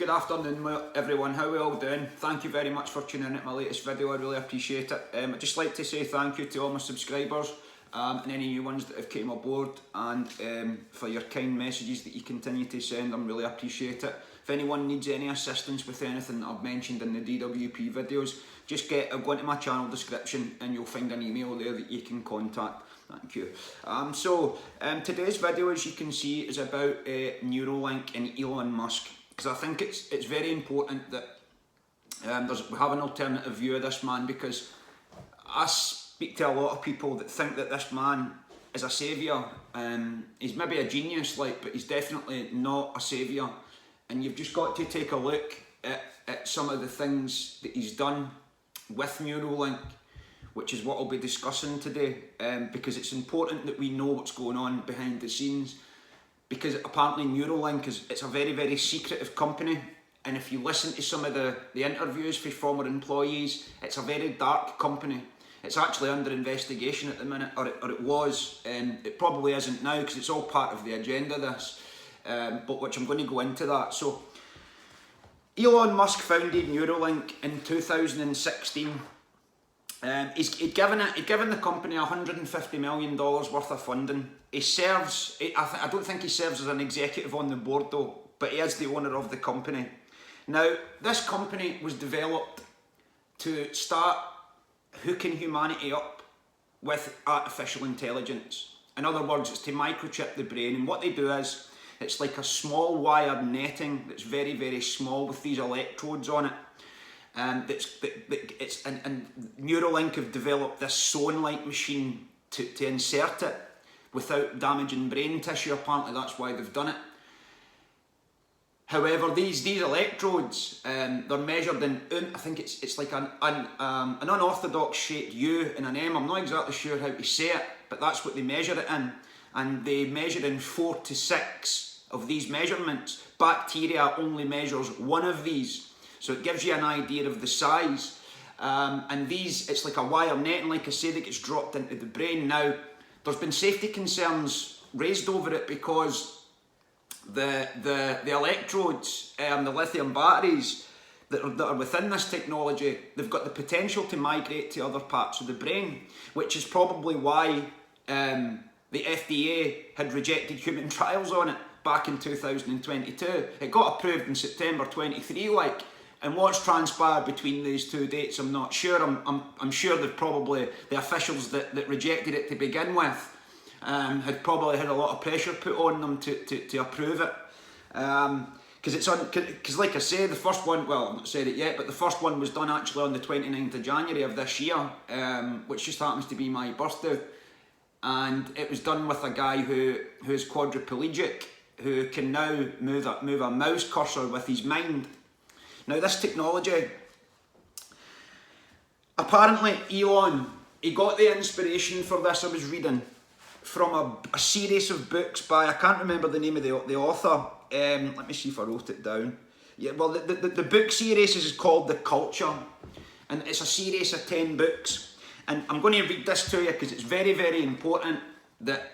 good afternoon everyone, how are we all doing? Thank you very much for tuning in to my latest video, I really appreciate it. I'd just like to say thank you to all my subscribers and any new ones that have came aboard, and for your kind messages that you continue to send. I really appreciate it. If anyone needs any assistance with anything that I've mentioned in the DWP videos, just go into my channel description and you'll find an email there that you can contact. Thank you. Today's video, as you can see, is about Neuralink and Elon Musk, because I think it's very important that we have an alternative view of this man, because I speak to a lot of people that think that this man is a saviour. He's maybe a genius, but he's definitely not a saviour. And you've just got to take a look at some of the things that he's done with Neuralink, which is what I'll be discussing today, because it's important that we know what's going on behind the scenes, because apparently Neuralink it's a very, very secretive company, and if you listen to some of the interviews for former employees, it's a very dark company. It's actually under investigation at the minute, or it was. It probably isn't now, because it's all part of the agenda, this, but which I'm going to go into that. So Elon Musk founded Neuralink in 2016. He'd given the company $150 million worth of funding. He serves, I don't think he serves as an executive on the board though, but he is the owner of the company. Now, this company was developed to start hooking humanity up with artificial intelligence. In other words, it's to microchip the brain, and what they do is, it's like a small wire netting that's very, very small with these electrodes on it. And Neuralink have developed this sewn-like machine to insert it without damaging brain tissue. Apparently that's why they've done it. However, these electrodes, they're measured in, I think it's like an unorthodox shaped U and an M. I'm not exactly sure how to say it, but that's what they measure it in. And they measure in 4 to 6 of these measurements. Bacteria only measures one of these. So it gives you an idea of the size. And these, it's like a wire net, and like I say, that gets dropped into the brain. Now, there's been safety concerns raised over it, because the electrodes, the lithium batteries that are within this technology, they've got the potential to migrate to other parts of the brain, which is probably why the FDA had rejected human trials on it back in 2022. It got approved in September 23, and what's transpired between these two dates, I'm not sure. I'm sure they've probably, the officials that rejected it to begin with, had probably had a lot of pressure put on them to approve it. Because like I say, the first one, well, I've not said it yet, but the first one was done actually on the 29th of January of this year, which just happens to be my birthday. And it was done with a guy who is quadriplegic, who can now move a mouse cursor with his mind. Now, this technology, apparently Elon, he got the inspiration for this, I was reading, from a series of books by, I can't remember the name of the author. Let me see if I wrote it down. Yeah, well, the book series is called The Culture, and it's a series of 10 books. And I'm going to read this to you, because it's very, very important that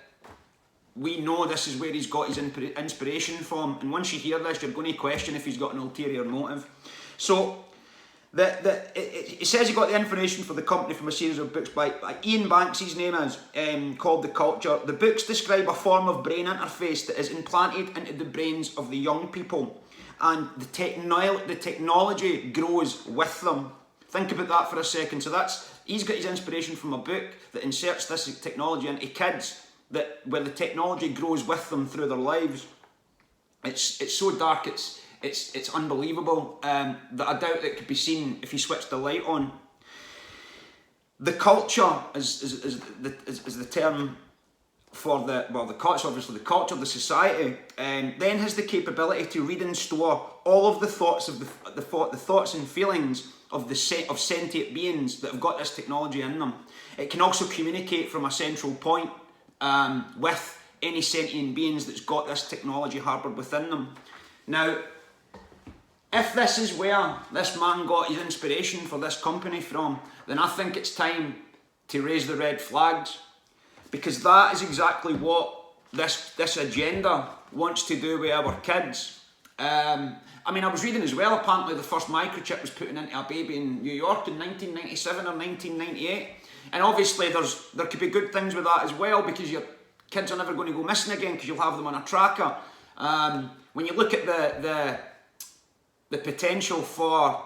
we know this is where he's got his inspiration from. And once you hear this, you're going to question if he's got an ulterior motive. So, it says he got the information for the company from a series of books by Ian Banks, his name is, called The Culture. The books describe a form of brain interface that is implanted into the brains of the young people, and the technology grows with them. Think about that for a second. So he's got his inspiration from a book that inserts this technology into kids, where the technology grows with them through their lives. It's so dark, it's unbelievable, that I doubt that it could be seen if you switch the light on. The culture is the term for it's obviously the culture of the society, then has the capability to read and store all of the thoughts of the thoughts and feelings of sentient beings that have got this technology in them. It can also communicate from a central point with any sentient beings that's got this technology harboured within them. Now, if this is where this man got his inspiration for this company from, then I think it's time to raise the red flags, because that is exactly what this agenda wants to do with our kids. I mean, I was reading as well, apparently the first microchip was put into a baby in New York in 1997 or 1998. And obviously there could be good things with that as well, because your kids are never going to go missing again because you'll have them on a tracker. When you look at the potential for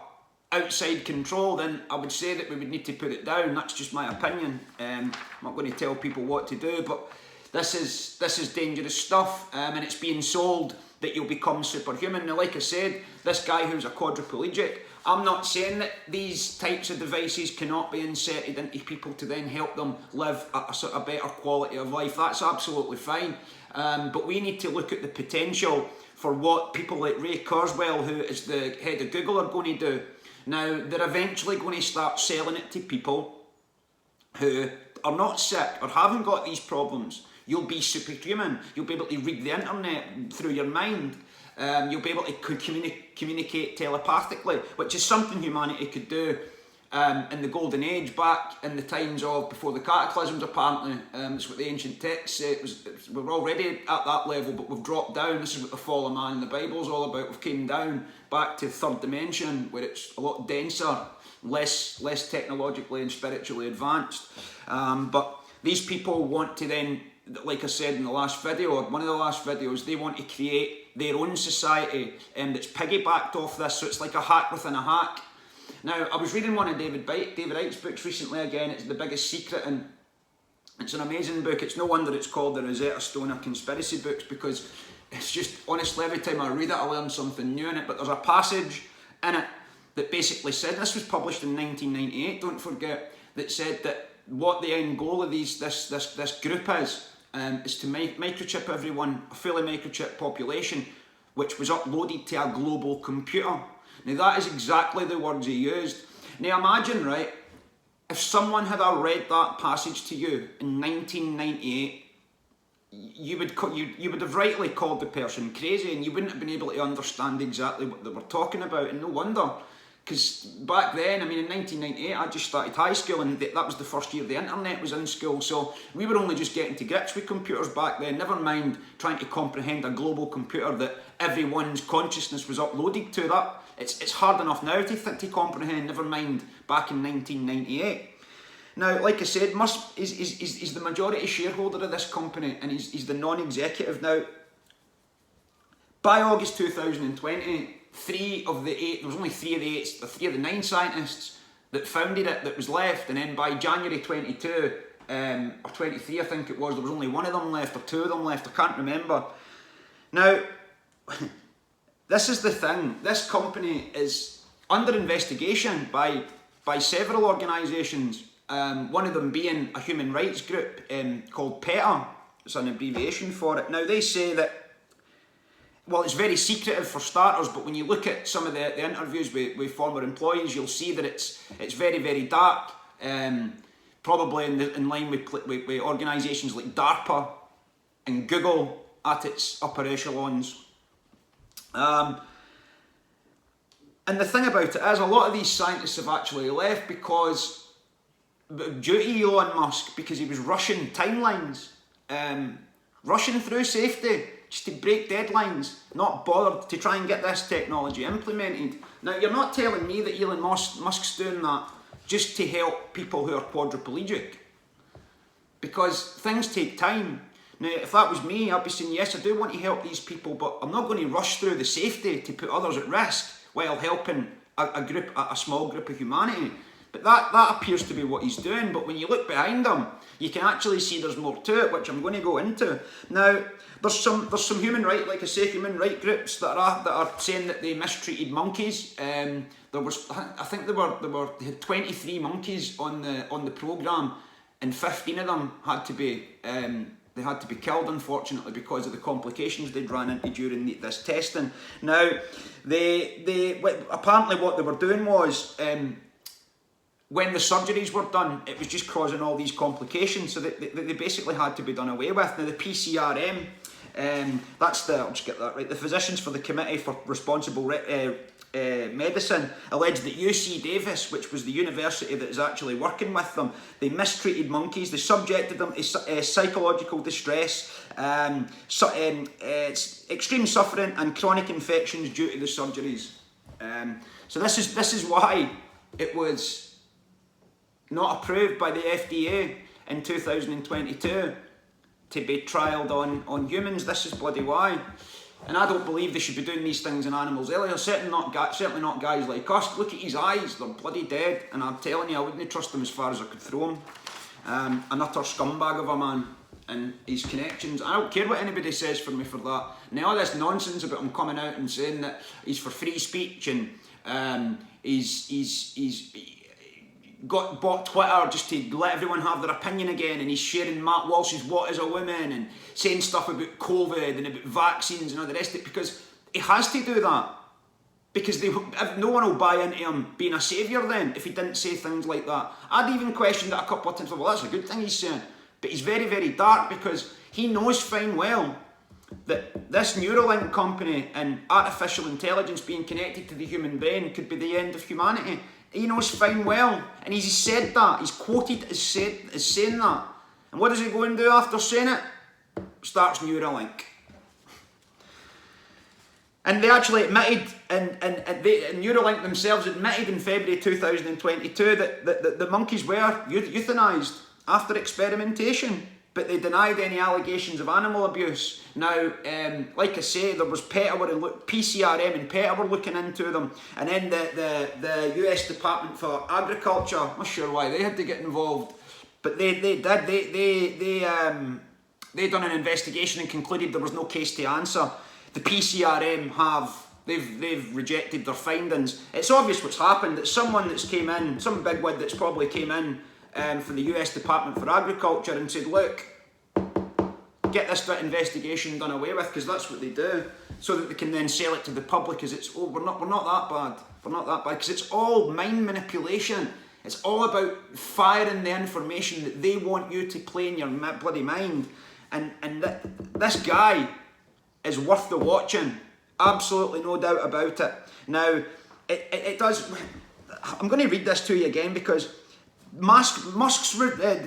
outside control, then I would say that we would need to put it down. That's just my opinion. I'm not going to tell people what to do, but this is dangerous stuff, and it's being sold that you'll become superhuman. Now, like I said, this guy who's a quadriplegic, I'm not saying that these types of devices cannot be inserted into people to then help them live a better quality of life. That's absolutely fine. But we need to look at the potential for what people like Ray Kurzweil, who is the head of Google, are going to do. Now, they're eventually going to start selling it to people who are not sick or haven't got these problems. You'll be superhuman. You'll be able to read the internet through your mind. You'll be able to communicate telepathically, which is something humanity could do in the golden age, back in the times of before the cataclysms, apparently. It's what the ancient texts say. We're already at that level, but we've dropped down. This is what the fall of man in the Bible is all about. We've came down back to third dimension, where it's a lot denser, less technologically and spiritually advanced. But these people want to then, like I said in the last video, or one of the last videos, they want to create their own society that's piggybacked off this, so it's like a hack within a hack. Now, I was reading one of David Icke's books recently again. It's The Biggest Secret, and it's an amazing book. It's no wonder it's called the Rosetta Stone of conspiracy books, because it's just, honestly, every time I read it, I learn something new in it. But there's a passage in it that basically said, this was published in 1998, don't forget, that said that what the end goal of this group is to microchip everyone, a fully microchipped population, which was uploaded to a global computer. Now, that is exactly the words he used. Now, imagine, right, if someone had read that passage to you in 1998, you would have rightly called the person crazy, and you wouldn't have been able to understand exactly what they were talking about. And no wonder, because back then, I mean, in 1998, I just started high school, and that was the first year the internet was in school, so we were only just getting to grips with computers back then, never mind trying to comprehend a global computer that everyone's consciousness was uploaded to. That it's hard enough now to comprehend, never mind back in 1998. Now, like I said, Musk is the majority shareholder of this company, and he's the non-executive. Now, by August 2020, there was only three of the 9 scientists that founded it that was left, and then by January 22 or 23, I think it was, there was only one of them left, or 2 of them left, I can't remember. Now, this is the thing, this company is under investigation by several organisations, one of them being a human rights group called PETA. It's an abbreviation for it. Now, they say that, well, it's very secretive for starters, but when you look at some of the interviews with former employees, you'll see that it's very, very dark, probably in line with organisations like DARPA and Google at its upper echelons. And the thing about it is, a lot of these scientists have actually left due to Elon Musk, because he was rushing timelines, rushing through safety, just to break deadlines, not bothered to try and get this technology implemented. Now, you're not telling me that Elon Musk's doing that just to help people who are quadriplegic, because things take time. Now, if that was me, I'd be saying, yes, I do want to help these people, but I'm not going to rush through the safety to put others at risk while helping a small group of humanity. But that appears to be what he's doing. But when you look behind him, you can actually see there's more to it, which I'm going to go into. Now, there's some human right groups that are saying that they mistreated monkeys. They had 23 monkeys on the programme, and 15 of them had to be killed, unfortunately, because of the complications they'd ran into during this testing. Now, apparently what they were doing was, when the surgeries were done, it was just causing all these complications, so they basically had to be done away with. Now, the PCRM, I'll just get that right, the Physicians for the Committee for Responsible medicine, alleged that UC Davis, which was the university that is actually working with them, they mistreated monkeys, they subjected them to psychological distress, extreme suffering and chronic infections due to the surgeries. So this is why it was not approved by the FDA in 2022 to be trialled on humans. This is bloody why. And I don't believe they should be doing these things in animals earlier. Certainly not guys like us. Look at his eyes, they're bloody dead. And I'm telling you, I wouldn't trust him as far as I could throw him. An utter scumbag of a man. And his connections, I don't care what anybody says for me for that. Now all this nonsense about him coming out and saying that he's for free speech and he's bought Twitter just to let everyone have their opinion again, and he's sharing Matt Walsh's What is a Woman and saying stuff about COVID and about vaccines and all the rest of it, because he has to do that. Because no one will buy into him being a saviour then if he didn't say things like that. I'd even questioned it a couple of times, well, that's a good thing he's saying. But he's very, very dark, because he knows fine well that this Neuralink company and artificial intelligence being connected to the human brain could be the end of humanity. He knows fine well, and he's said that. He's quoted as saying that. And what does he go and do after saying it? Starts Neuralink. And they actually admitted, and Neuralink themselves admitted in February 2022 that the monkeys were euthanised after experimentation, but they denied any allegations of animal abuse. Now, like I say, there was PCRM and PETA were looking into them, and then the US Department for Agriculture, I'm not sure why they had to get involved, but they done an investigation and concluded there was no case to answer. The PCRM they've rejected their findings. It's obvious what's happened, that someone that's came in, some bigwig that's probably came in for the US Department for Agriculture and said, look, get this investigation done away with, because that's what they do, so that they can then sell it to the public as it's, we're not that bad, because it's all mind manipulation. It's all about firing the information that they want you to play in your bloody mind, and this guy is worth the watching, absolutely no doubt about it. Now, it does, I'm going to read this to you again, because Musk's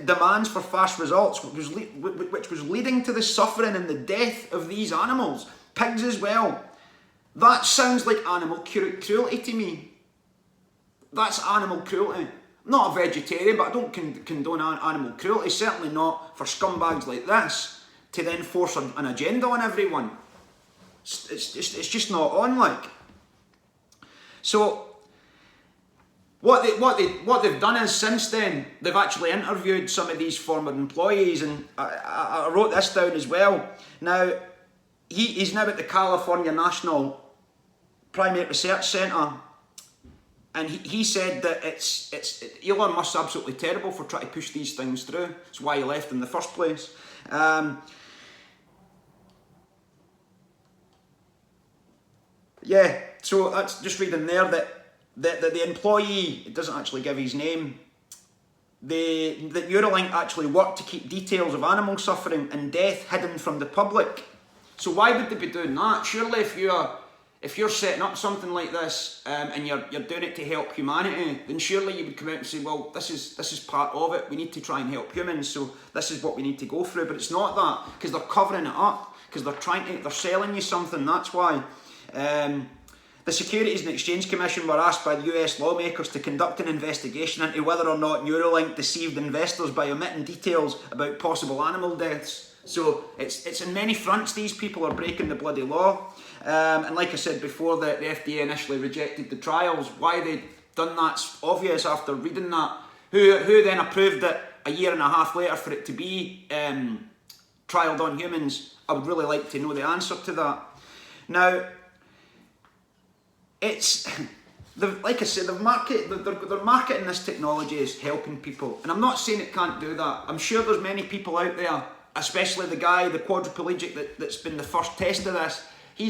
demands for fast results, which was leading to the suffering and the death of these animals, pigs as well. That sounds like animal cruelty to me. That's animal cruelty. I'm not a vegetarian, but I don't condone animal cruelty, certainly not for scumbags like this, to then force an agenda on everyone. It's just not on, like. So what they've done is, since then, they've actually interviewed some of these former employees, and I wrote this down as well. Now, he's now at the California National Primate Research Center, and he said that Elon Musk's absolutely terrible for trying to push these things through. It's why he left in the first place. Yeah, so that's just reading there that the employee, it doesn't actually give his name, that Neuralink actually worked to keep details of animal suffering and death hidden from the public. So why would they be doing that? Surely if you're setting up something like this and you're doing it to help humanity, then surely you would come out and say, well, this is part of it. We need to try and help humans, so this is what we need to go through. But it's not that, because they're covering it up, because they're selling you something. That's why. The Securities and Exchange Commission were asked by the US lawmakers to conduct an investigation into whether or not Neuralink deceived investors by omitting details about possible animal deaths. So it's in many fronts these people are breaking the bloody law. And like I said before, the FDA initially rejected the trials. Why they'd done that's obvious after reading that. Who then approved it a year and a half later for it to be trialled on humans? I would really like to know the answer to that. Now, like I said, they're marketing this technology as helping people, and I'm not saying it can't do that. I'm sure there's many people out there, especially the quadriplegic that's been the first test of this.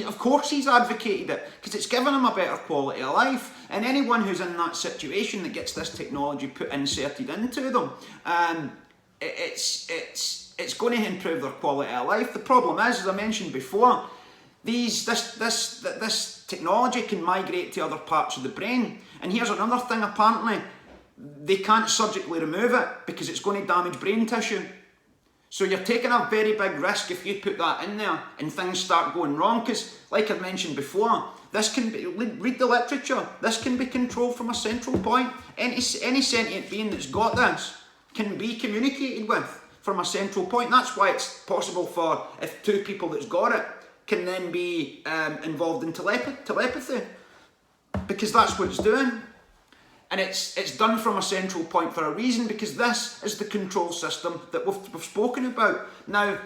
Of course he's advocated it, because it's given him a better quality of life, and anyone who's in that situation that gets this technology inserted into them, it's going to improve their quality of life. The problem is, as I mentioned before, this technology can migrate to other parts of the brain. And here's another thing, apparently, they can't surgically remove it because it's going to damage brain tissue. So you're taking a very big risk if you put that in there and things start going wrong, because like I mentioned before, this can be, read the literature, this can be controlled from a central point. Any sentient being that's got this can be communicated with from a central point. That's why it's possible for, if two people that's got it can then be involved in telepathy, because that's what it's doing. And it's done from a central point for a reason, because this is the control system that we've spoken about. Now,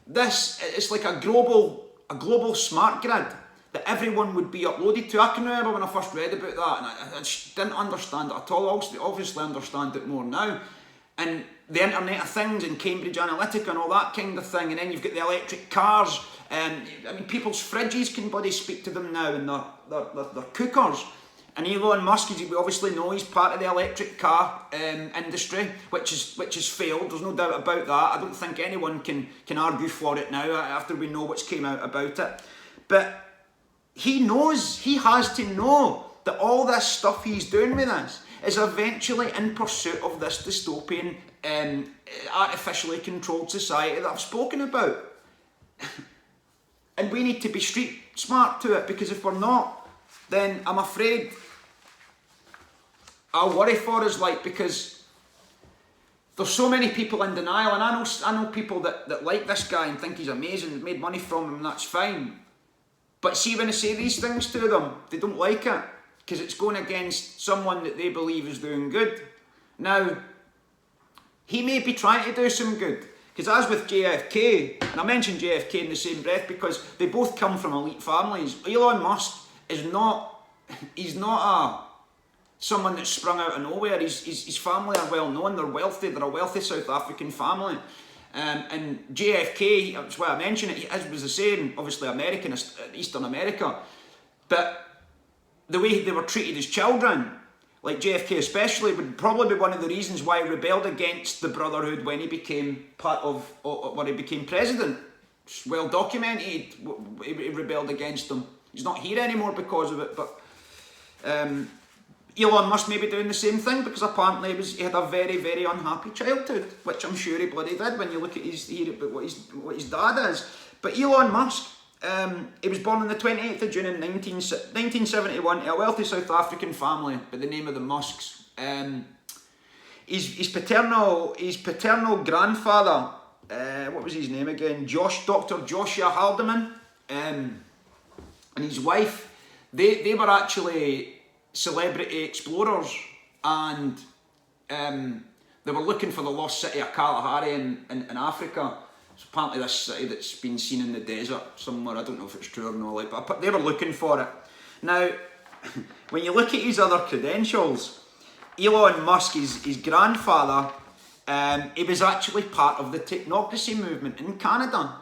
this is like a global smart grid that everyone would be uploaded to. I can remember when I first read about that, and I just didn't understand it at all. I obviously understand it more now. And the Internet of Things and Cambridge Analytica and all that kind of thing. And then you've got the electric cars. I mean, people's fridges can bloody speak to them now, and their cookers. And Elon Musk, as we obviously know, he's part of the electric car industry, which has failed. There's no doubt about that. I don't think anyone can argue for it now after we know what's came out about it. But he has to know that all this stuff he's doing with us is eventually in pursuit of this dystopian, artificially controlled society that I've spoken about. And we need to be street smart to it, because if we're not, then I'm afraid I'll worry for us, because there's so many people in denial, and I know people that like this guy and think he's amazing, made money from him, and that's fine. But see, when I say these things to them, they don't like it, because it's going against someone that they believe is doing good. Now, he may be trying to do some good, because as with JFK, and I mentioned JFK in the same breath because they both come from elite families. Elon Musk is not, he's not someone that's sprung out of nowhere. His family are well known, they're wealthy, they're a wealthy South African family. And JFK, that's why I mentioned it, as was the same, obviously American, Eastern America, but the way they were treated as children, like JFK especially, would probably be one of the reasons why he rebelled against the Brotherhood when he became part of, when he became president. It's well documented, he rebelled against them. He's not here anymore because of it, but Elon Musk may be doing the same thing, because apparently he had a very, very unhappy childhood, which I'm sure he bloody did when you look at what his dad is. But Elon Musk, he was born on the 28th of June in 1971 to a wealthy South African family by the name of the Musks. His paternal grandfather, what was his name again? Dr. Joshua Haldeman, and his wife, they were actually celebrity explorers, and they were looking for the lost city of Kalahari in Africa. It's apparently this city that's been seen in the desert somewhere. I don't know if it's true or not, but they were looking for it. Now, when you look at his other credentials, Elon Musk, his grandfather, he was actually part of the technocracy movement in Canada.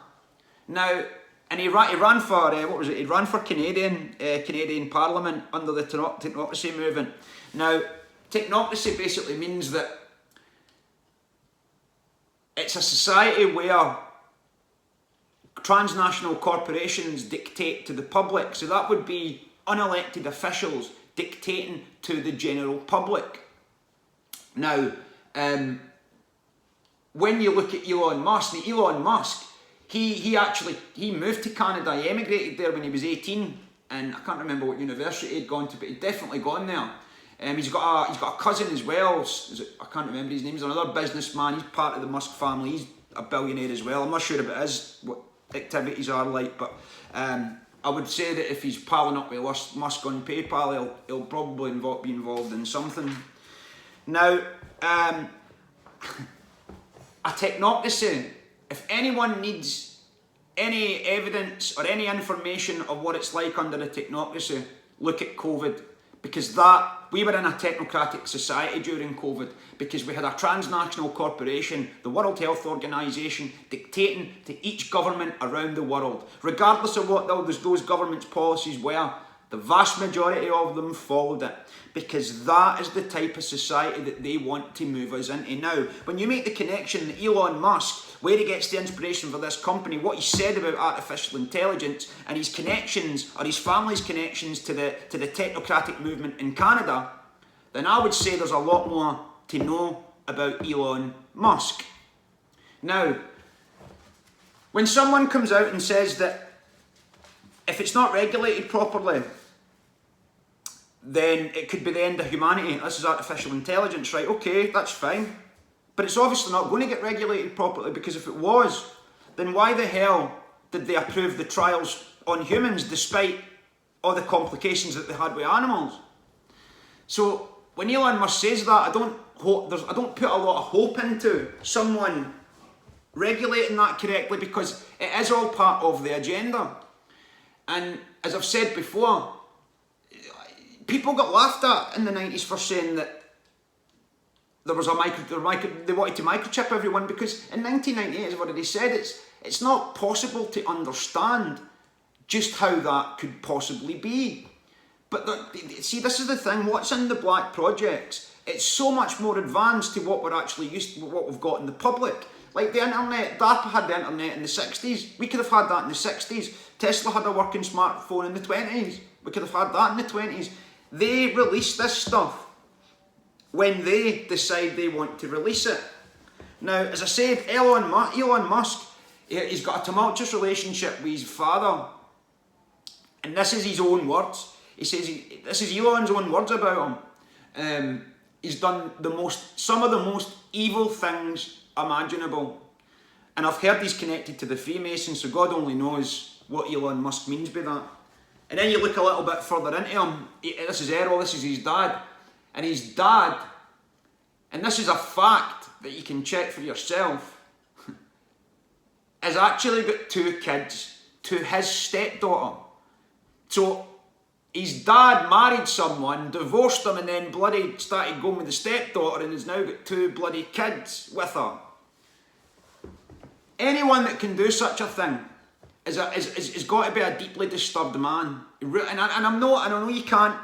Now, and he ran for He ran for Canadian Parliament under the technocracy movement. Now, technocracy basically means that it's a society where transnational corporations dictate to the public. So that would be unelected officials dictating to the general public. Now, when you look at Elon Musk, he moved to Canada. He emigrated there when he was 18, and I can't remember what university he'd gone to, but he'd definitely gone there. He's got a cousin as well. I can't remember his name. He's another businessman. He's part of the Musk family. He's a billionaire as well. I'm not sure about what activities are like, but I would say that if he's palling up with Musk on PayPal, he'll probably be involved in something. Now, a technocracy, if anyone needs any evidence or any information of what it's like under a technocracy, look at COVID. Because we were in a technocratic society during COVID, because we had a transnational corporation, the World Health Organization, dictating to each government around the world. Regardless of what those government's policies were, The vast majority of them followed it, because that is the type of society that they want to move us into. Now, when you make the connection that Elon Musk, where he gets the inspiration for this company, what he said about artificial intelligence and his connections, or his family's connections to the technocratic movement in Canada, then I would say there's a lot more to know about Elon Musk. Now, when someone comes out and says that if it's not regulated properly, then it could be the end of humanity. This is artificial intelligence, right? Okay, that's fine. But it's obviously not going to get regulated properly, because if it was, then why the hell did they approve the trials on humans despite all the complications that they had with animals? So when Elon Musk says that, I don't put a lot of hope into someone regulating that correctly, because it is all part of the agenda. And as I've said before, people got laughed at in the 90s for saying that there was they wanted to microchip everyone, because in 1998, as I've already said, it's not possible to understand just how that could possibly be. But see, this is the thing, what's in the black projects, it's so much more advanced to what we're actually used to, what we've got in the public. Like the internet, DARPA had the internet in the 60s, we could have had that in the 60s. Tesla had a working smartphone in the 20s, we could have had that in the 20s. They release this stuff when they decide they want to release it. Now, as I said, Elon Musk, he's got a tumultuous relationship with his father. And this is his own words. He says, this is Elon's own words about him. He's done some of the most evil things imaginable. And I've heard he's connected to the Freemasons, so God only knows what Elon Musk means by that. And then you look a little bit further into him. This is Errol, this is his dad. And his dad, and this is a fact that you can check for yourself, has actually got 2 kids to his stepdaughter. So his dad married someone, divorced them, and then bloody started going with the stepdaughter, and has now got 2 bloody kids with her. Anyone that can do such a thing is got to be a deeply disturbed man. And I know you can't,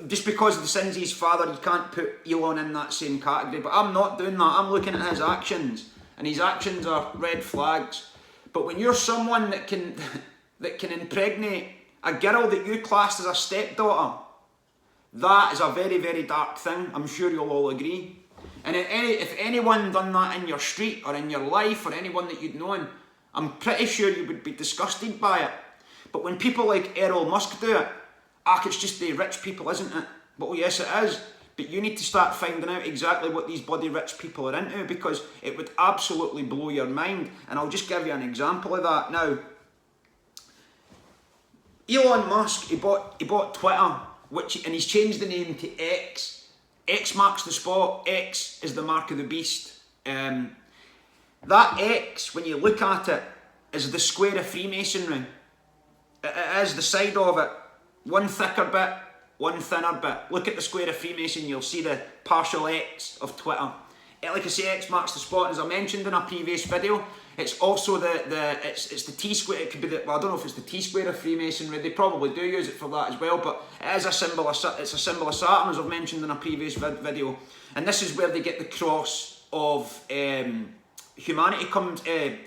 just because of the sins of his father, you can't put Elon in that same category, but I'm not doing that. I'm looking at his actions, and his actions are red flags. But when you're someone that can impregnate a girl that you classed as a stepdaughter, that is a very, very dark thing. I'm sure you'll all agree. And if anyone done that in your street or in your life, or anyone that you'd known, I'm pretty sure you would be disgusted by it. But when people like Elon Musk do it, it's just the rich people, isn't it? Well, yes, it is. But you need to start finding out exactly what these bloody rich people are into, because it would absolutely blow your mind. And I'll just give you an example of that now. Elon Musk, he bought Twitter, and he's changed the name to X. X marks the spot. X is the mark of the beast. That X, when you look at it, is the square of Freemasonry. It is the side of it. One thicker bit, one thinner bit. Look at the square of Freemason, you'll see the partial X of Twitter. Like I say, X marks the spot. As I mentioned in a previous video, it's also it's the T-square. It could be I don't know if it's the T-square of Freemasonry. They probably do use it for that as well, but it is a symbol of Saturn, as I've mentioned in a previous video. And this is where they get the cross of humanity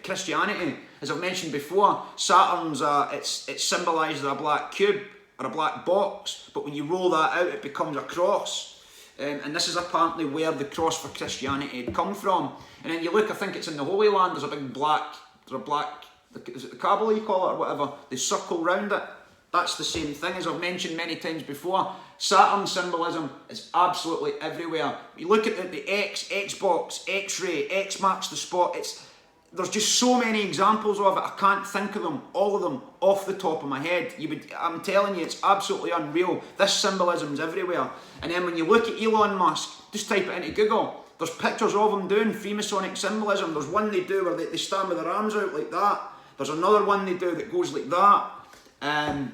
Christianity. As I've mentioned before, Saturn's it's symbolised as a black cube or a black box, but when you roll that out, it becomes a cross. And this is apparently where the cross for Christianity had come from. And then you look, I think it's in the Holy Land, there's a black, is it the Kabbalah you call it or whatever, they circle round it. That's the same thing, as I've mentioned many times before. Saturn symbolism is absolutely everywhere. You look at the X, Xbox, X-ray, X marks the spot. There's just so many examples of it. I can't think of them, all of them, off the top of my head. I'm telling you, it's absolutely unreal. This symbolism's everywhere. And then when you look at Elon Musk, just type it into Google. There's pictures of him doing Freemasonic symbolism. There's one they do where they stand with their arms out like that. There's another one they do that goes like that. And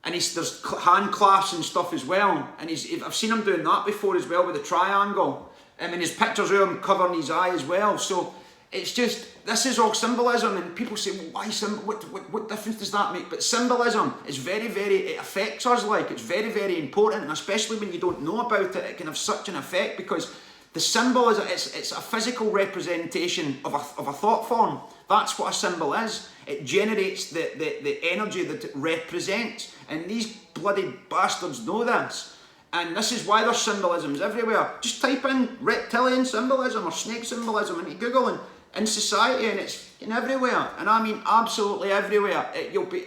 there's hand clasps and stuff as well. And I've seen him doing that before as well with the triangle. And his pictures of him covering his eye as well. So it's just, this is all symbolism, and people say, well, why what difference does that make? But symbolism is very, it affects us, like, it's very, very important, and especially when you don't know about it, it can have such an effect, because the symbol is, it's a physical representation of a thought form. That's what a symbol is. It generates the energy that it represents, and these bloody bastards know this. And this is why there's symbolisms everywhere. Just type in reptilian symbolism or snake symbolism into Google, and in society, and it's everywhere. And I mean absolutely everywhere. You'll be,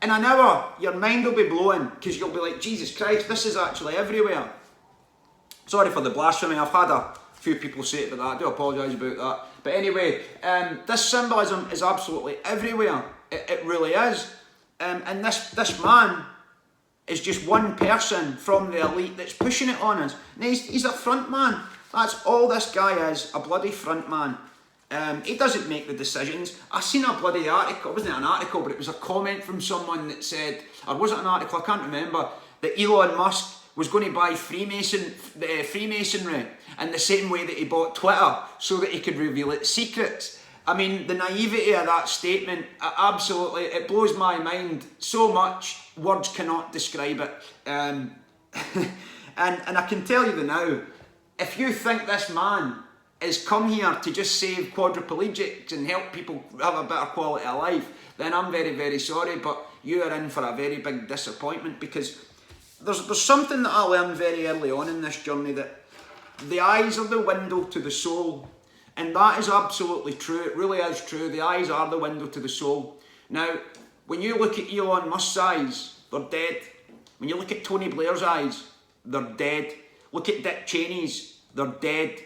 in an hour, your mind will be blowing, because you'll be like, Jesus Christ, this is actually everywhere. Sorry for the blasphemy, I've had a few people say it about that, I do apologise about that. But anyway, this symbolism is absolutely everywhere. It really is. And this man is just one person from the elite that's pushing it on us. And he's a front man. That's all this guy is, a bloody front man. He doesn't make the decisions. I seen a bloody article, it wasn't an article, but it was a comment from someone that said, or was it an article, I can't remember, that Elon Musk was going to buy Freemasonry in the same way that he bought Twitter, so that he could reveal its secrets. I mean, the naivety of that statement, absolutely, it blows my mind so much, words cannot describe it. And I can tell you now, if you think this man has come here to just save quadriplegics and help people have a better quality of life, then I'm very, very sorry, but you are in for a very big disappointment, because there's something that I learned very early on in this journey, that the eyes are the window to the soul. And that is absolutely true. It really is true. The eyes are the window to the soul. Now, when you look at Elon Musk's eyes, they're dead. When you look at Tony Blair's eyes, they're dead. Look at Dick Cheney's, they're dead.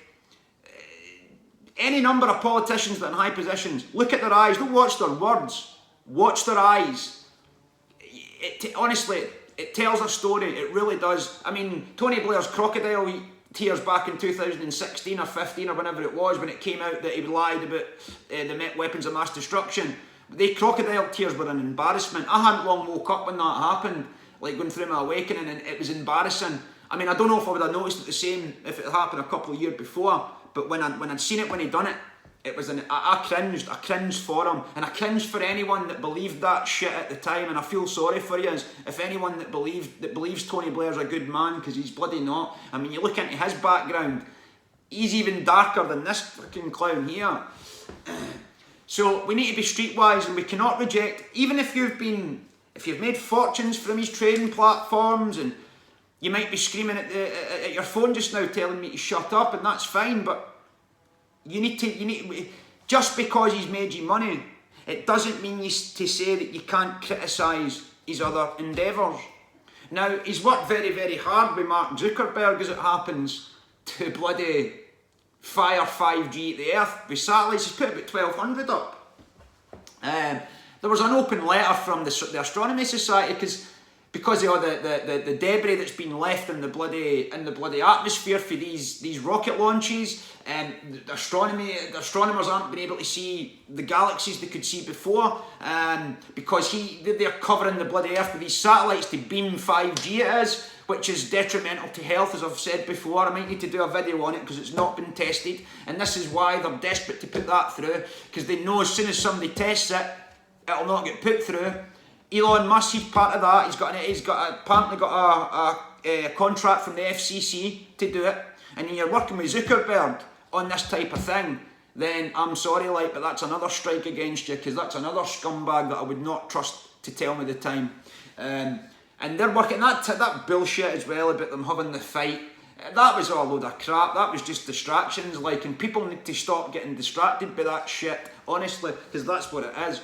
Any number of politicians that are in high positions, look at their eyes. Don't watch their words. Watch their eyes. Honestly, it tells a story. It really does. I mean, Tony Blair's crocodile tears back in 2016 or 15 or whenever it was, when it came out that he lied about the weapons of mass destruction. The crocodile tears were an embarrassment. I hadn't long woke up when that happened, like going through my awakening, and it was embarrassing. I mean, I don't know if I would have noticed it the same if it had happened a couple of years before, but when I'd seen it when he'd done it, it was I cringed for him, and I cringed for anyone that believed that shit at the time, and I feel sorry for you if anyone that believes Tony Blair's a good man, because he's bloody not. I mean, you look into his background, he's even darker than this fucking clown here. So we need to be streetwise, and we cannot reject, even if you've made fortunes from his trading platforms, and you might be screaming at your phone just now telling me to shut up, and that's fine, but you need to, just because he's made you money, it doesn't mean to say that you can't criticise his other endeavours. Now, he's worked very, very hard with Mark Zuckerberg, as it happens, to bloody fire 5G at the earth with satellites. He's put about 1,200 up. There was an open letter from the Astronomy Society, because of all the debris that's been left in the bloody atmosphere for these rocket launches, and the astronomers aren't been able to see the galaxies they could see before, because they're covering the bloody earth with these satellites to beam 5G it is, which is detrimental to health, as I've said before. I might need to do a video on it because it's not been tested, and this is why they're desperate to put that through, because they know as soon as somebody tests it, it'll not get put through. Elon Musk, he's part of that. He's apparently got a contract from the FCC to do it. And when you're working with Zuckerberg on this type of thing, then I'm sorry, but that's another strike against you, because that's another scumbag that I would not trust to tell me the time. And they're working that bullshit as well about them having the fight. That was all a load of crap. That was just distractions, and people need to stop getting distracted by that shit, honestly, because that's what it is.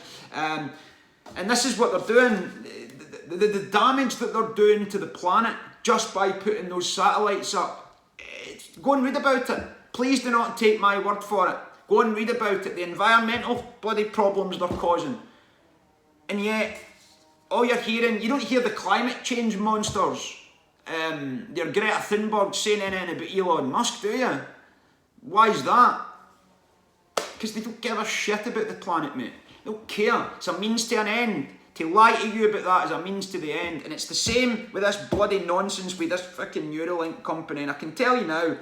And this is what they're doing, the damage that they're doing to the planet just by putting those satellites up. Go and read about it. Please do not take my word for it. Go and read about it, the environmental bloody problems they're causing. And yet, all you're hearing, you don't hear the climate change monsters, your Greta Thunberg saying anything about Elon Musk, do you? Why is that? Because they don't give a shit about the planet, mate. They don't care. It's a means to an end. To lie to you about that is a means to the end. And it's the same with this bloody nonsense with this fucking Neuralink company. And I can tell you now,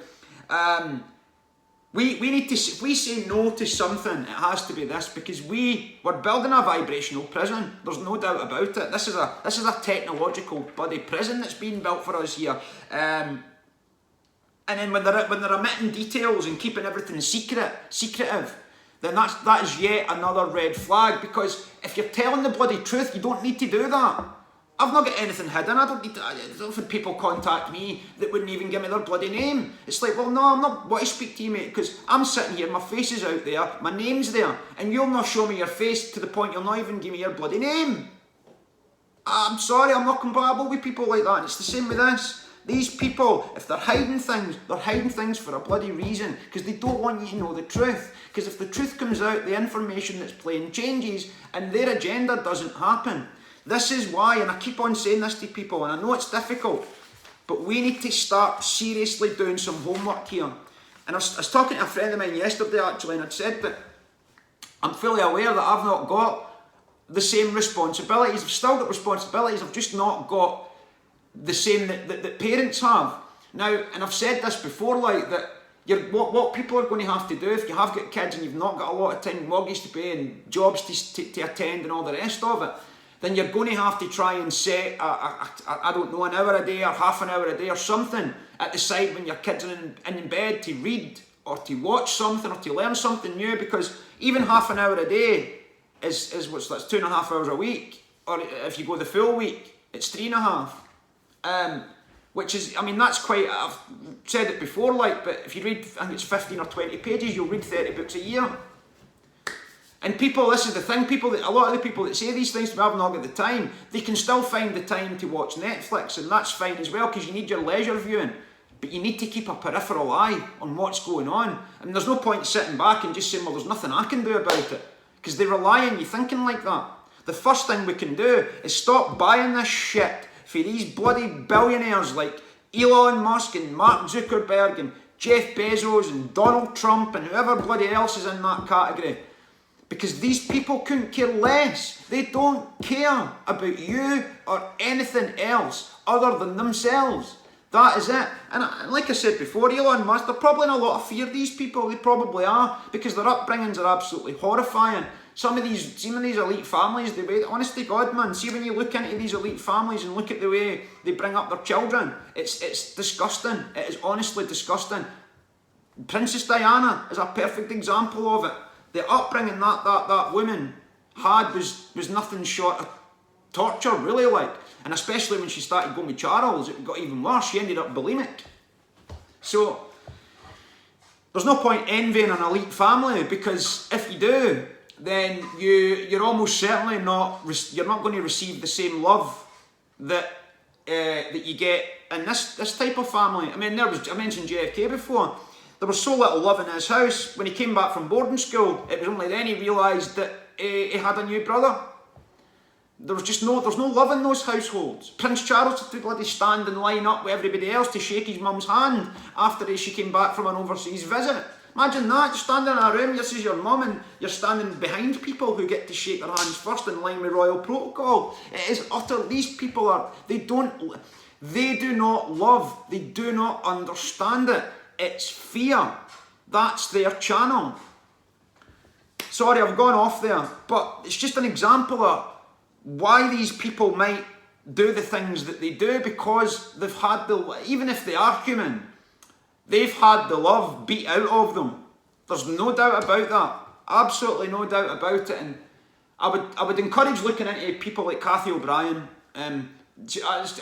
We need to, if we say no to something, it has to be this, because we're building a vibrational prison. There's no doubt about it. This is a technological bloody prison that's being built for us here. And then when they're omitting details and keeping everything secretive, then that is yet another red flag. Because if you're telling the bloody truth, you don't need to do that. I've not got anything hidden. I don't have people contact me that wouldn't even give me their bloody name. It's like, well, no, I'm not want to speak to you, mate, because I'm sitting here, my face is out there, my name's there, and you'll not show me your face to the point you'll not even give me your bloody name. I'm sorry, I'm not compatible with people like that. And it's the same with this. These people, if they're hiding things for a bloody reason, because they don't want you to know the truth. Because if the truth comes out, the information that's playing changes, and their agenda doesn't happen. This is why, and I keep on saying this to people, and I know it's difficult, but we need to start seriously doing some homework here. And I was talking to a friend of mine yesterday, actually, and I'd said that I'm fully aware that I've not got the same responsibilities. I've still got responsibilities, I've just not got the same that parents have. Now, and I've said this before, like, that what people are going to have to do if you have got kids and you've not got a lot of time, mortgage to pay and jobs to attend and all the rest of it, then you're going to have to try and set, I don't know, an hour a day or half an hour a day or something at the side when your kids are in bed to read or to watch something or to learn something new, because even half an hour a day is that's 2.5 hours a week, or if you go the full week, it's 3.5. Which is, I mean, that's quite, I've said it before, like, but if you read, I think it's 15 or 20 pages, you'll read 30 books a year. And people, this is the thing, a lot of the people that say these things to me, I've not got the time, they can still find the time to watch Netflix, and that's fine as well, because you need your leisure viewing. But you need to keep a peripheral eye on what's going on. And there's no point sitting back and just saying, well, there's nothing I can do about it. Because they rely on you thinking like that. The first thing we can do is stop buying this shit for these bloody billionaires like Elon Musk and Mark Zuckerberg and Jeff Bezos and Donald Trump and whoever bloody else is in that category. Because these people couldn't care less. They don't care about you or anything else other than themselves. That is it. And like I said before, Elon Musk, they're probably in a lot of fear, these people. They probably are, because their upbringings are absolutely horrifying. Some of these elite families, the way, honest to God, man, see when you look into these elite families and look at the way they bring up their children, it's disgusting. It is honestly disgusting. Princess Diana is a perfect example of it. The upbringing that woman had was nothing short of torture, really, like. And especially when she started going with Charles, it got even worse. She ended up bulimic. So, there's no point envying an elite family, because if you do, then you're almost certainly you're not going to receive the same love that you get in this type of family. I mean, I mentioned JFK before. There was so little love in his house. When he came back from boarding school, it was only then he realised that he had a new brother. There's no love in those households. Prince Charles had to bloody stand and line up with everybody else to shake his mum's hand after she came back from an overseas visit. Imagine that, you're standing in a room, this is your mum, and you're standing behind people who get to shake their hands first in line with royal protocol. It is utter, these people they do not love, they do not understand it. It's fear. That's their channel. Sorry, I've gone off there, but it's just an example of why these people might do the things that they do, because they've had even if they are human, they've had the love beat out of them. There's no doubt about that. Absolutely no doubt about it. And I would encourage looking into people like Cathy O'Brien.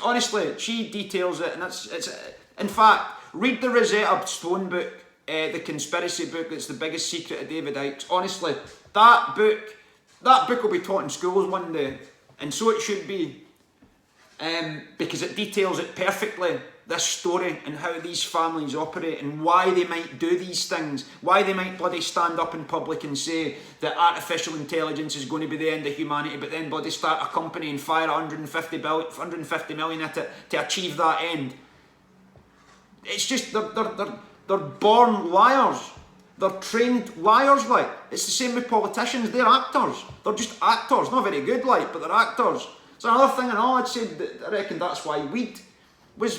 Honestly, she details it, and it's in fact, read the Rosetta Stone book, the conspiracy book that's the biggest secret of David Icke's. Honestly, that book will be taught in schools one day, and so it should be, because it details it perfectly, this story and how these families operate and why they might do these things, why they might bloody stand up in public and say that artificial intelligence is going to be the end of humanity, but then bloody start a company and fire 150 million at it to achieve that end. It's just, they're born liars. They're trained liars, like. It's the same with politicians. They're actors. They're just actors. Not very good, like, but they're actors. So another thing, and all I'd say, I reckon that's why weed was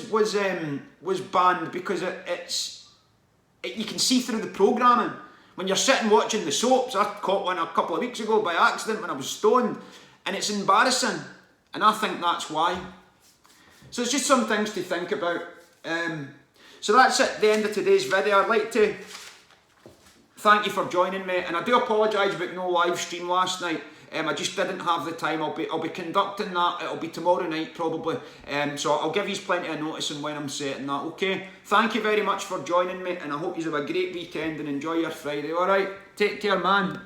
banned, because you can see through the programming. When you're sitting watching the soaps, I caught one a couple of weeks ago by accident when I was stoned, and it's embarrassing, and I think that's why. So it's just some things to think about. So that's it, the end of today's video. I'd like to thank you for joining me, and I do apologise about no live stream last night. I just didn't have the time. I'll be conducting that. It'll be tomorrow night probably. So I'll give you plenty of notice on when I'm setting that. Okay. Thank you very much for joining me, and I hope you have a great weekend and enjoy your Friday. All right. Take care, man.